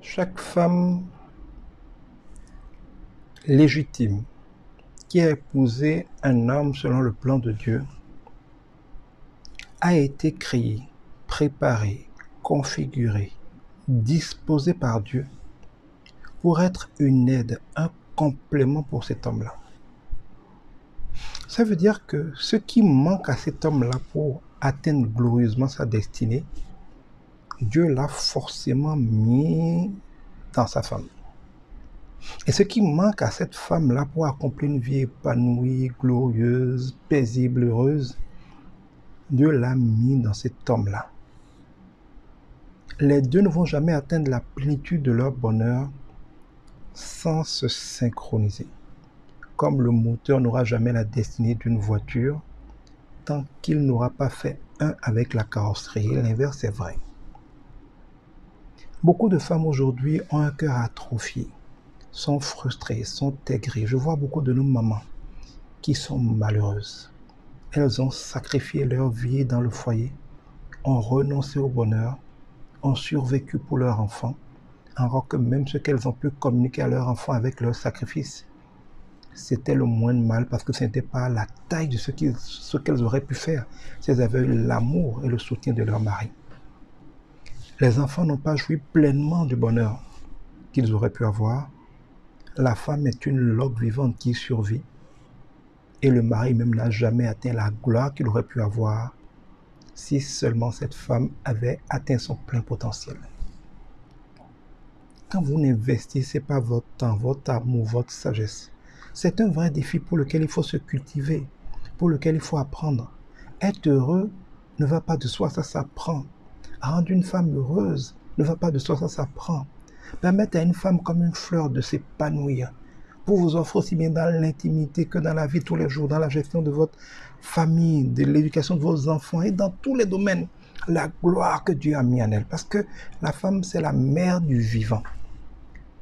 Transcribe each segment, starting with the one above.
Chaque femme légitime qui a épousé un homme selon le plan de Dieu a été créée, préparée, configurée, disposée par Dieu pour être une aide, un complément pour cet homme-là. Ça veut dire que ce qui manque à cet homme-là pour atteindre glorieusement sa destinée, Dieu l'a forcément mis dans sa femme. Et ce qui manque à cette femme-là pour accomplir une vie épanouie, glorieuse, paisible, heureuse, Dieu l'a mis dans cet homme-là. Les deux ne vont jamais atteindre la plénitude de leur bonheur sans se synchroniser. Comme le moteur n'aura jamais la destinée d'une voiture tant qu'il n'aura pas fait un avec la carrosserie. L'inverse est vrai. Beaucoup de femmes aujourd'hui ont un cœur atrophié, sont frustrées, sont aigries. Je vois beaucoup de nos mamans qui sont malheureuses. Elles ont sacrifié leur vie dans le foyer, ont renoncé au bonheur, ont survécu pour leur enfant, alors que même ce qu'elles ont pu communiquer à leur enfant avec leur sacrifice, c'était le moins de mal parce que ce n'était pas la taille de ce qu'elles auraient pu faire si elles avaient eu l'amour et le soutien de leur mari. Les enfants n'ont pas joui pleinement du bonheur qu'ils auraient pu avoir. La femme est une loque vivante qui survit et le mari même n'a jamais atteint la gloire qu'il aurait pu avoir si seulement cette femme avait atteint son plein potentiel. Quand vous n'investissez pas votre temps, votre amour, votre sagesse, c'est un vrai défi pour lequel il faut se cultiver, pour lequel il faut apprendre. Être heureux ne va pas de soi, ça s'apprend. Rendre une femme heureuse ne va pas de soi, ça s'apprend. Permettre à une femme comme une fleur de s'épanouir, pour vous offrir aussi bien dans l'intimité que dans la vie de tous les jours, dans la gestion de votre famille, de l'éducation de vos enfants et dans tous les domaines, la gloire que Dieu a mis en elle. Parce que la femme, c'est la mère du vivant.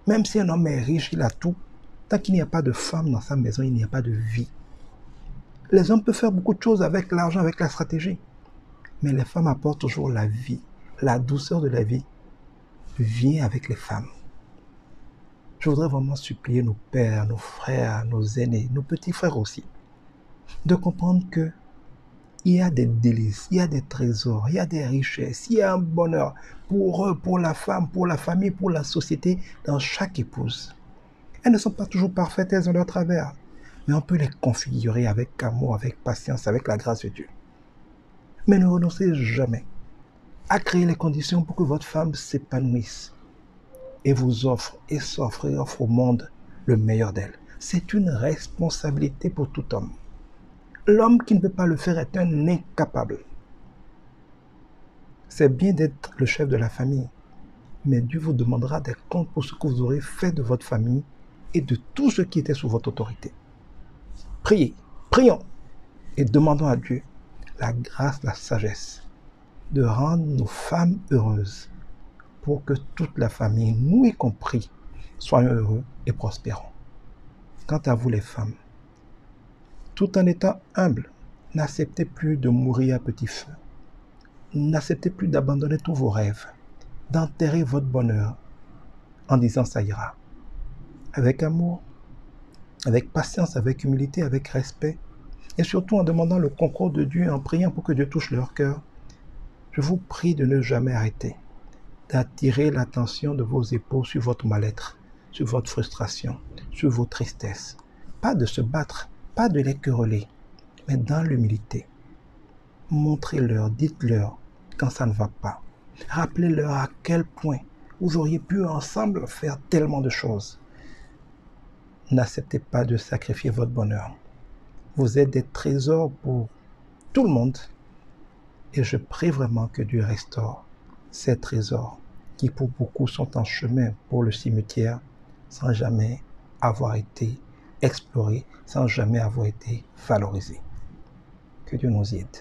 Même si un homme est riche, il a tout, tant qu'il n'y a pas de femme dans sa maison, il n'y a pas de vie. Les hommes peuvent faire beaucoup de choses avec l'argent, avec la stratégie. Mais les femmes apportent toujours la vie. La douceur de la vie vient avec les femmes. Je voudrais vraiment supplier nos pères, nos frères, nos aînés, nos petits frères aussi, de comprendre que il y a des délices, il y a des trésors, il y a des richesses, il y a un bonheur pour eux, pour la femme, pour la famille, pour la société, dans chaque épouse. Elles ne sont pas toujours parfaites, elles ont leur travers, mais on peut les configurer avec amour, avec patience, avec la grâce de Dieu. Mais ne renoncez jamais à créer les conditions pour que votre femme s'épanouisse et vous offre et s'offre et offre au monde le meilleur d'elle. C'est une responsabilité pour tout homme. L'homme qui ne peut pas le faire est un incapable. C'est bien d'être le chef de la famille, mais Dieu vous demandera des comptes pour ce que vous aurez fait de votre famille et de tout ce qui était sous votre autorité. Priez, prions et demandons à Dieu la grâce, la sagesse de rendre nos femmes heureuses pour que toute la famille, nous y compris, soyons heureux et prospérons. Quant à vous les femmes, tout en étant humble, n'acceptez plus de mourir à petit feu. N'acceptez plus d'abandonner tous vos rêves, d'enterrer votre bonheur en disant ça ira. Avec amour, avec patience, avec humilité, avec respect, et surtout en demandant le concours de Dieu, en priant pour que Dieu touche leur cœur, je vous prie de ne jamais arrêter d'attirer l'attention de vos épaules sur votre mal-être, sur votre frustration, sur vos tristesses. Pas de se battre, pas de les quereller, mais dans l'humilité. Montrez-leur, dites-leur quand ça ne va pas. Rappelez-leur à quel point vous auriez pu ensemble faire tellement de choses. N'acceptez pas de sacrifier votre bonheur. Vous êtes des trésors pour tout le monde. Et je prie vraiment que Dieu restaure ces trésors qui pour beaucoup sont en chemin pour le cimetière sans jamais avoir été explorés, sans jamais avoir été valorisés. Que Dieu nous y aide.